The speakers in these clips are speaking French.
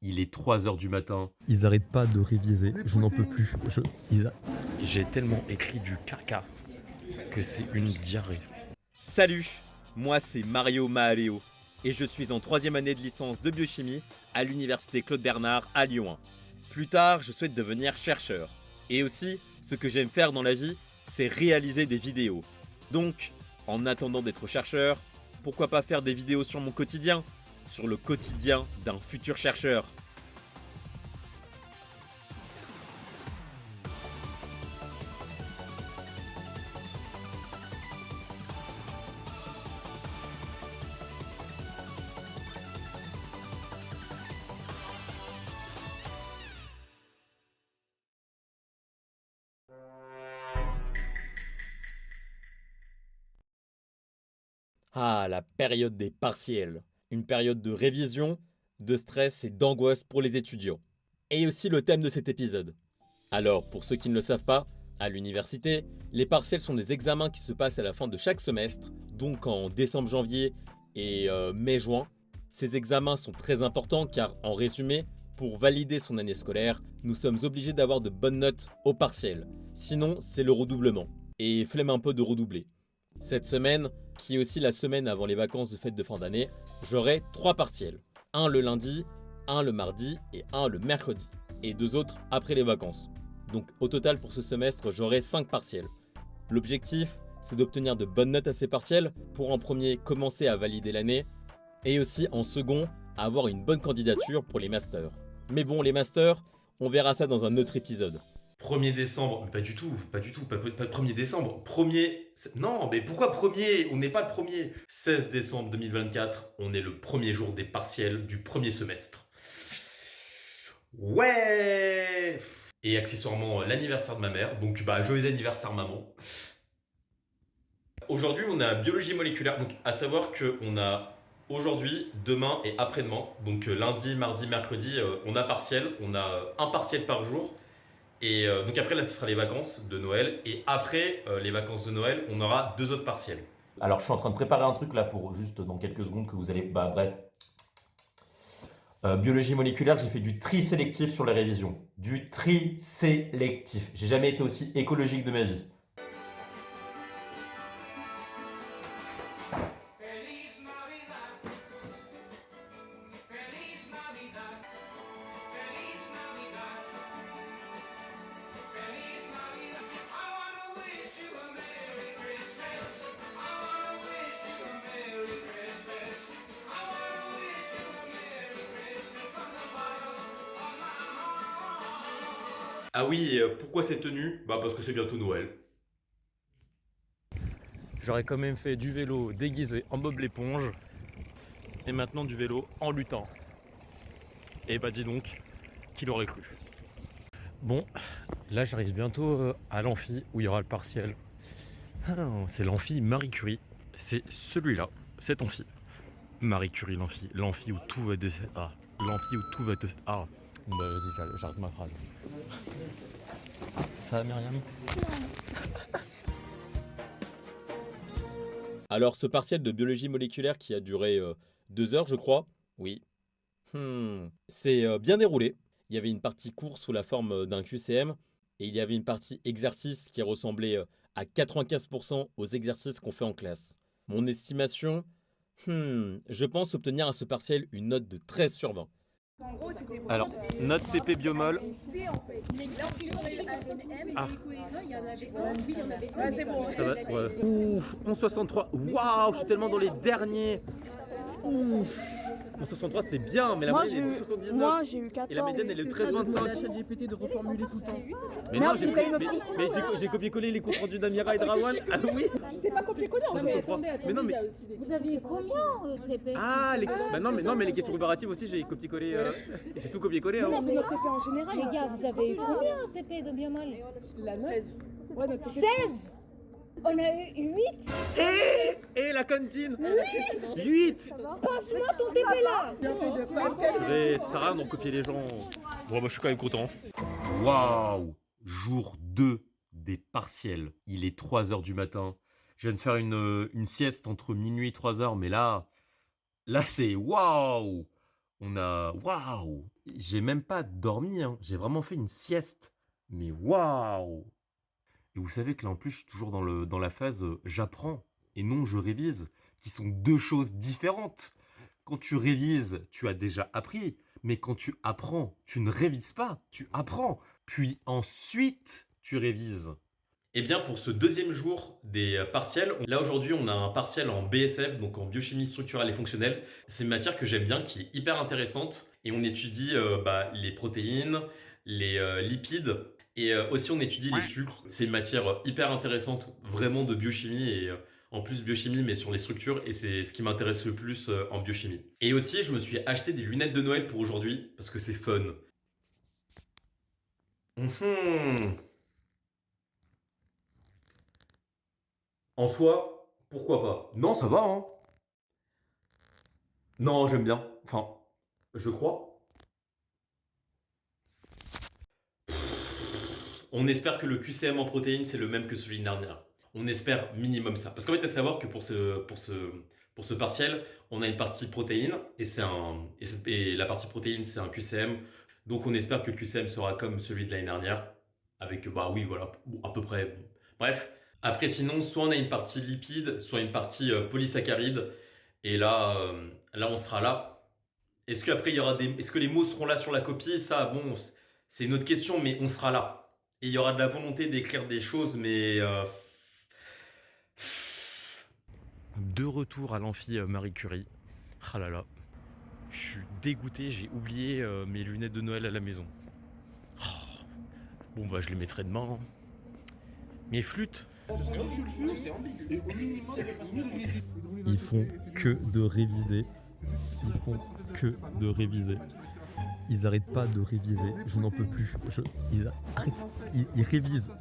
il est 3 heures du matin. Ils arrêtent pas de réviser, je n'en peux plus. J'ai tellement écrit du caca que c'est une diarrhée. Salut, moi c'est Mario Mahaleo et je suis en 3e année de licence de biochimie à l'université Claude Bernard à Lyon 1. Plus tard, je souhaite devenir chercheur. Et aussi, ce que j'aime faire dans la vie, c'est réaliser des vidéos. Donc, en attendant d'être chercheur, pourquoi pas faire des vidéos sur mon quotidien, sur le quotidien d'un futur chercheur. Ah, la période des partiels. Une période de révision, de stress et d'angoisse pour les étudiants. Et aussi le thème de cet épisode. Alors, pour ceux qui ne le savent pas, à l'université, les partiels sont des examens qui se passent à la fin de chaque semestre, donc en décembre-janvier et mai-juin. Ces examens sont très importants car, en résumé, pour valider son année scolaire, nous sommes obligés d'avoir de bonnes notes au partiel. Sinon, c'est le redoublement. Et flemme un peu de redoubler. Cette semaine, qui est aussi la semaine avant les vacances de fête de fin d'année, j'aurai 3 partiels. Un le lundi, un le mardi et un le mercredi. Et 2 autres après les vacances. Donc au total pour ce semestre, j'aurai 5 partiels. L'objectif, c'est d'obtenir de bonnes notes à ces partiels pour en premier commencer à valider l'année et aussi en second avoir une bonne candidature pour les masters. Mais bon, les masters, on verra ça dans un autre épisode. 1er décembre, mais pas du tout, pas 1er décembre. Non, mais pourquoi 1er? On n'est pas le 1er. 16 décembre 2024, on est le premier jour des partiels du premier semestre. Ouais. Et accessoirement l'anniversaire de ma mère, donc joyeux anniversaire maman. Aujourd'hui, on a biologie moléculaire, donc à savoir qu'on a aujourd'hui, demain et après-demain, donc lundi, mardi, mercredi, on a partiel, on a un partiel par jour. Et donc après, là, ce sera les vacances de Noël. Et après les vacances de Noël, on aura 2 autres partiels. Alors, je suis en train de préparer un truc là pour juste dans quelques secondes que vous allez. Bref. Biologie moléculaire, j'ai fait du tri sélectif sur les révisions. Du tri sélectif. J'ai jamais été aussi écologique de ma vie. Ah oui, pourquoi cette tenue? Parce que c'est bientôt Noël. J'aurais quand même fait du vélo déguisé en Bob l'éponge et maintenant du vélo en lutin. Et dis donc, qui l'aurait cru? Bon, là j'arrive bientôt à l'amphi où il y aura le partiel. Ah non, c'est l'amphi Marie Curie. C'est celui-là, cet amphi. Marie Curie, l'amphi où tout va l'amphi où tout va Ah, bon vas-y, j'arrête ma phrase. Ça va Myriam? Alors ce partiel de biologie moléculaire qui a duré 2 heures je crois, oui, c'est bien déroulé. Il y avait une partie cours sous la forme d'un QCM et il y avait une partie exercice qui ressemblait à 95% aux exercices qu'on fait en classe. Mon estimation, je pense obtenir à ce partiel une note de 13 sur 20. Alors, note TP biomol. Ah. Ça va, ouais. Ouf, 11,63. Waouh, je suis tellement dans les derniers. Ouf. 11,63 c'est bien, mais la moyenne est 12,79. Moi j'ai eu 14. Et la médiane elle est 13,25. La ChatGPT de reformuler tout le temps. Mais non, j'ai copié-collé les comptes rendus d'Amira et de Rawan. Ah oui. C'est pas copier-coller en fait. Mais non, mais. Vous aviez combien TP? Ah, mais les questions comparatives aussi, j'ai copié-collé. J'ai tout copié-collé. Non, mais notre TP en général. Les gars, vous avez eu combien TP de biomol? La note. 16. Ouais, notre TP. 16. On a eu 8. Et la cantine 8. Passe-moi ton TP là. Bien fait de pas. Ça sert à rien d'en copier les gens. Bon, je suis quand même content. Waouh, jour 2 des partiels. Il est 3 heures du matin. Je viens de faire une sieste entre minuit et 3 heures, mais là c'est waouh. On a... Waouh! J'ai même pas dormi, hein. J'ai vraiment fait une sieste. Mais waouh! Et vous savez que là, en plus, je suis toujours dans la phase j'apprends et non je révise, qui sont deux choses différentes. Quand tu révises, tu as déjà appris. Mais quand tu apprends, tu ne révises pas, tu apprends. Puis ensuite, tu révises. Eh bien, pour ce deuxième jour des partiels, là aujourd'hui, on a un partiel en BSF, donc en biochimie structurelle et fonctionnelle. C'est une matière que j'aime bien, qui est hyper intéressante. Et on étudie les protéines, les lipides, et aussi on étudie les sucres. C'est une matière hyper intéressante, vraiment de biochimie, et en plus biochimie, mais sur les structures, et c'est ce qui m'intéresse le plus en biochimie. Et aussi, je me suis acheté des lunettes de Noël pour aujourd'hui, parce que c'est fun. En soi, pourquoi pas? Non, ça va, hein. Non, j'aime bien. Enfin, je crois. On espère que le QCM en protéines, c'est le même que celui de l'année dernière. On espère minimum ça. Parce qu'en fait, à savoir que pour ce partiel, on a une partie protéines, et la partie protéines, c'est un QCM. Donc on espère que le QCM sera comme celui de l'année dernière. Avec, bah oui, voilà, à peu près. Bref. Après, sinon, soit on a une partie lipide, soit une partie polysaccharides. Et là, on sera là. Est-ce qu'après, est-ce que les mots seront là sur la copie? Ça, bon, c'est une autre question, mais on sera là. Et il y aura de la volonté d'écrire des choses, mais... De retour à l'amphi Marie Curie. Ah là là. Je suis dégoûté, j'ai oublié mes lunettes de Noël à la maison. Oh. Bon, bah, je les mettrai demain. Mes flûtes. Ils font que de réviser. Ils font que de réviser. Ils arrêtent pas de réviser. Je n'en peux plus. Ils arrêtent. Ils révisent.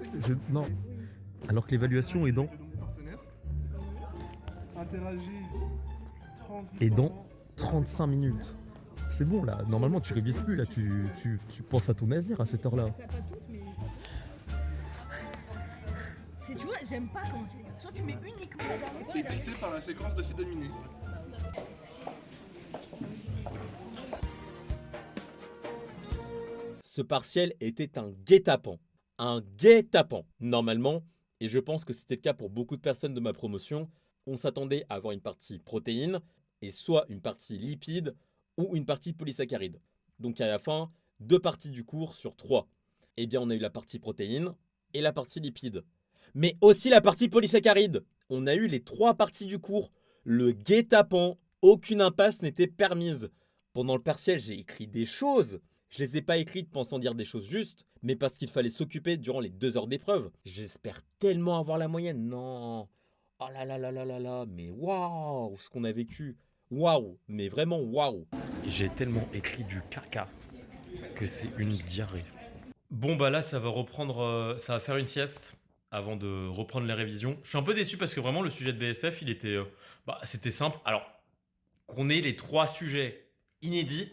Non. Alors que l'évaluation est dans... Et dans 35 minutes. C'est bon là. Normalement tu révises plus là. Tu penses à ton navire à cette heure-là. Tu vois, j'aime pas comment c'est. Soit tu mets uniquement. Excité par la séquence de ces 2 minutes. Ce partiel était un guet-apens. Un guet-apens. Normalement, et je pense que c'était le cas pour beaucoup de personnes de ma promotion, on s'attendait à avoir une partie protéines et soit une partie lipides ou une partie polysaccharides. Donc à la fin, 2 parties du cours sur 3. Eh bien, on a eu la partie protéines et la partie lipides. Mais aussi la partie polysaccharide. On a eu les 3 parties du cours. Le guet-apens, aucune impasse n'était permise. Pendant le partiel, j'ai écrit des choses. Je les ai pas écrites pensant dire des choses justes, mais parce qu'il fallait s'occuper durant les 2 heures d'épreuve. J'espère tellement avoir la moyenne. Non. Oh là là là là là là. Mais waouh, ce qu'on a vécu. Waouh, mais vraiment waouh. J'ai tellement écrit du caca que c'est une diarrhée. Bon bah là ça va reprendre, ça va faire une sieste avant de reprendre les révisions. Je suis un peu déçu parce que vraiment le sujet de BSF il était, c'était simple. Alors qu'on ait les 3 sujets inédits,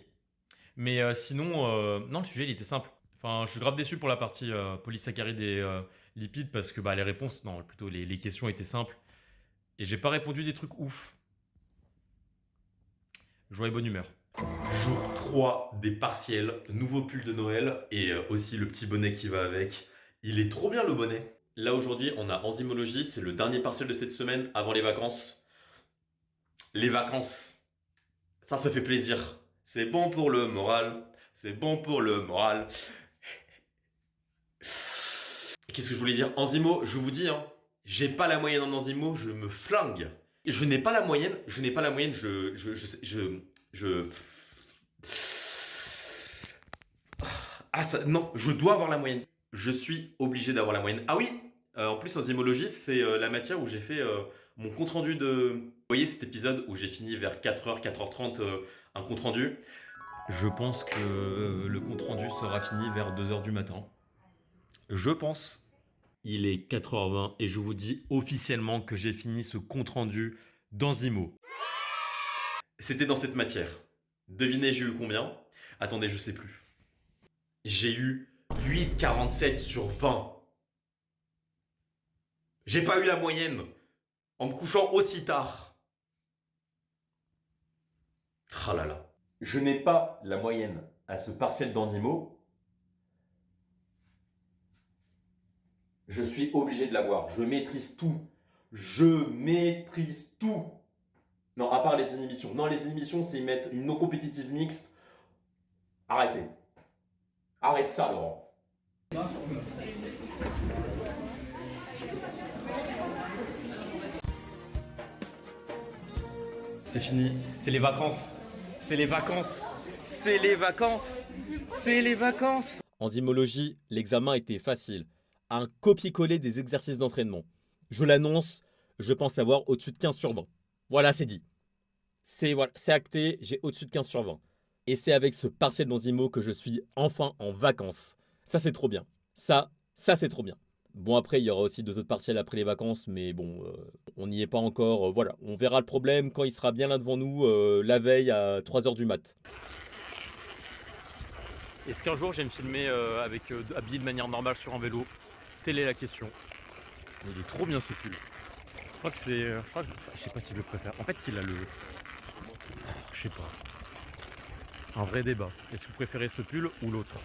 mais sinon non le sujet il était simple. Enfin je suis grave déçu pour la partie polysaccharides et lipides parce que les réponses, non plutôt les questions étaient simples et j'ai pas répondu des trucs ouf. Joie et bonne humeur. Jour 3 des partiels, nouveau pull de Noël et aussi le petit bonnet qui va avec. Il est trop bien le bonnet. Là aujourd'hui on a enzymologie, c'est le dernier partiel de cette semaine avant les vacances. Les vacances, ça fait plaisir. C'est bon pour le moral, c'est bon pour le moral. Qu'est-ce que je voulais dire? Enzymo, je vous dis, hein, j'ai pas la moyenne en enzymo, je me flingue. Je n'ai pas la moyenne, non, je dois avoir la moyenne. Je suis obligé d'avoir la moyenne. Ah oui, en plus enzymologie, c'est la matière où j'ai fait mon compte-rendu de... Vous voyez cet épisode où j'ai fini vers 4h, 4h30 un compte-rendu? Je pense que le compte-rendu sera fini vers 2h du matin. Je pense. Il est 4h20 et je vous dis officiellement que j'ai fini ce compte-rendu d'enzymo. C'était dans cette matière. Devinez, j'ai eu combien? Attendez, je sais plus. J'ai eu 8,47 sur 20. J'ai pas eu la moyenne en me couchant aussi tard. Ah là là. je n'ai pas la moyenne à ce partiel d'Enzimo, je suis obligé de l'avoir. Je maîtrise tout. Je maîtrise tout. Non, à part les inhibitions. Non, les inhibitions, c'est mettre une non compétitive mixte. Arrêtez. Arrête ça, Laurent. C'est fini. C'est les vacances. C'est les vacances. C'est les vacances. C'est les vacances. En zymologie, l'examen était facile. Un copier-coller des exercices d'entraînement. Je l'annonce, je pense avoir au-dessus de 15 sur 20. Voilà, c'est dit. C'est acté, j'ai au-dessus de 15 sur 20. Et c'est avec ce partiel d'enzymo que je suis enfin en vacances. Ça, c'est trop bien. Ça, c'est trop bien. Bon, après, il y aura aussi 2 autres partiels après les vacances, mais bon, on n'y est pas encore. Voilà, on verra le problème quand il sera bien là devant nous, la veille à 3h du mat. Est-ce qu'un jour, je vais me filmer habillé de manière normale sur un vélo? Telle est la question. Mais il est trop bien ce pull. Je crois que c'est... je sais pas si je le préfère. En fait, il a le... je sais pas. Un vrai débat. Est-ce que vous préférez ce pull ou l'autre?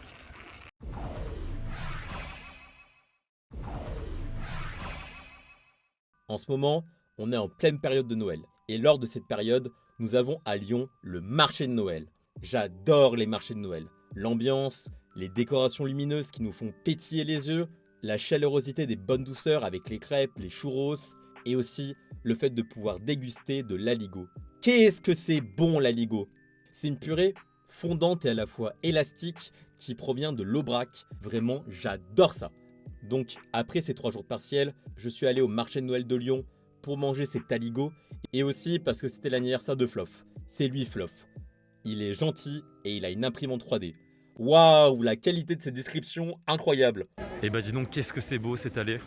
En ce moment, on est en pleine période de Noël. Et lors de cette période, nous avons à Lyon le marché de Noël. J'adore les marchés de Noël. L'ambiance, les décorations lumineuses qui nous font pétiller les yeux, la chaleurosité des bonnes douceurs avec les crêpes, les churros, et aussi le fait de pouvoir déguster de l'aligot. Qu'est-ce que c'est bon l'aligot! C'est une purée fondante et à la fois élastique qui provient de l'Aubrac. Vraiment, j'adore ça. Donc, après ces 3 jours de partiel, je suis allé au marché de Noël de Lyon pour manger cet aligot et aussi parce que c'était l'anniversaire de Floff. C'est lui Floff. Il est gentil et il a une imprimante 3D. Waouh, la qualité de ses descriptions, incroyable. Eh bah dis donc, qu'est-ce que c'est beau cette allée.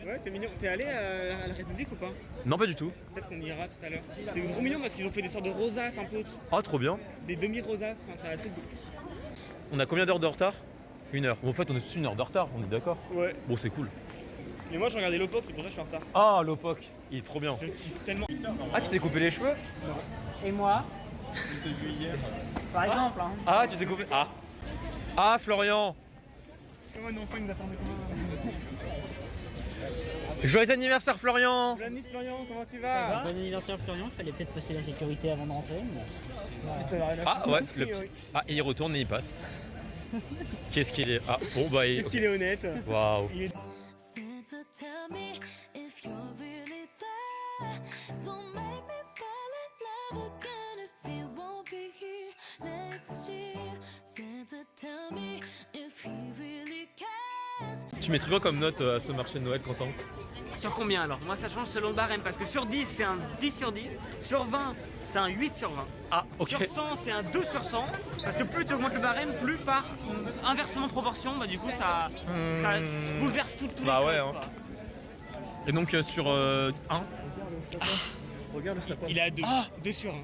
Ouais, c'est mignon. T'es allé à la République ou pas? Non, pas du tout. Peut-être qu'on ira tout à l'heure. C'est trop mignon parce qu'ils ont fait des sortes de rosaces un peu. Ah, trop bien. Des demi-rosaces. Enfin, ça a été... On a combien d'heures de retard? 1 heure. Bon, en fait, on est tous 1 heure de retard, on est d'accord? Ouais. Bon, c'est cool. Mais moi, je regardais l'Opoc, c'est pour ça que je suis en retard. Ah, l'Opoc, il est trop bien. Je kiffe tellement. Ah, tu t'es coupé les cheveux? Et moi? Par exemple, hein. Ah, tu t'es coupé... Ah, Florian. Comment un enfant il nous attendait comment? Joyeux anniversaire, Florian. Bonne nuit, Florian, comment tu vas? Bon anniversaire Florian, fallait peut-être passer la sécurité avant de rentrer. Mais... Ah, ouais, le petit... Ah, et il retourne et il passe. Qu'est-ce qu'il est... Ah, bon, bah... Qu'est-ce qu'il est honnête. Waouh. Il est... Tu mettrais quoi comme note à ce marché de Noël, Quentin? Sur combien alors? Moi ça change selon le barème parce que sur 10 c'est un 10 sur 10, sur 20 c'est un 8 sur 20. Ah, ok. Sur 100 c'est un 2 sur 100 parce que plus tu augmentes le barème, plus par inversement de proportion, bah du coup ça bouleverse tout Bah les ouais, comptes, hein. quoi. Et donc sur 1? Regarde le sapin. Il est à 2. 2 sur 1.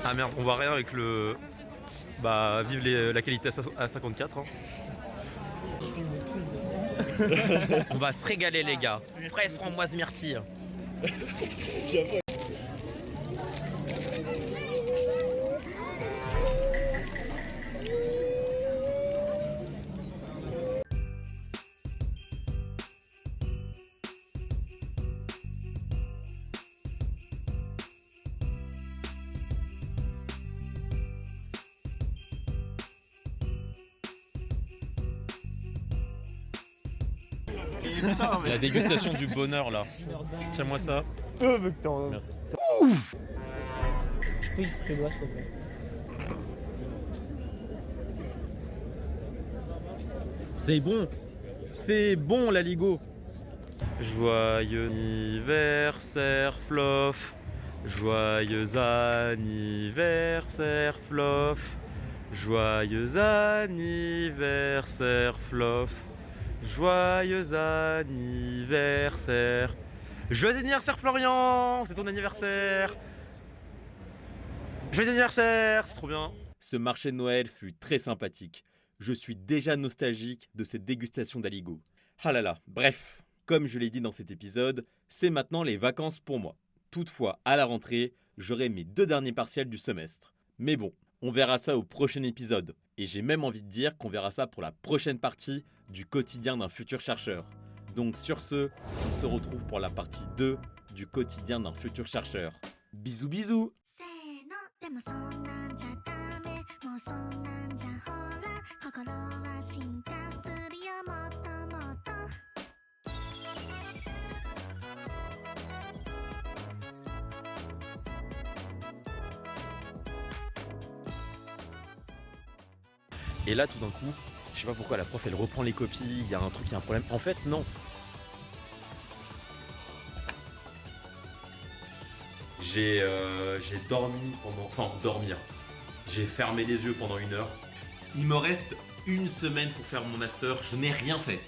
Ah merde, on voit rien avec le... Bah, vive la qualité à 54. Hein. On va se régaler, les gars. Fraises, framboises, myrtilles. La dégustation du bonheur là. Tiens-moi ça. Merci. Je peux y foutre le doigt s'il te plaît. C'est bon l'aligot. Joyeux anniversaire Floff. Joyeux anniversaire Floff. Joyeux anniversaire Floff. Joyeux anniversaire. Joyeux anniversaire Florian. C'est ton anniversaire. Joyeux anniversaire. C'est trop bien. Ce marché de Noël fut très sympathique. Je suis déjà nostalgique de cette dégustation d'aligot. Ah là là, bref, comme je l'ai dit dans cet épisode, c'est maintenant les vacances pour moi. Toutefois, à la rentrée, j'aurai mes 2 derniers partiels du semestre. Mais bon, on verra ça au prochain épisode. Et j'ai même envie de dire qu'on verra ça pour la prochaine partie du quotidien d'un futur chercheur. Donc sur ce, on se retrouve pour la partie 2 du quotidien d'un futur chercheur. Bisous bisous. Et là, tout d'un coup, je sais pas pourquoi la prof elle reprend les copies, il y a un truc, il y a un problème. En fait, non. J'ai dormi pendant... Enfin, dormir. J'ai fermé les yeux pendant 1 heure. Il me reste 1 semaine pour faire mon master. Je n'ai rien fait.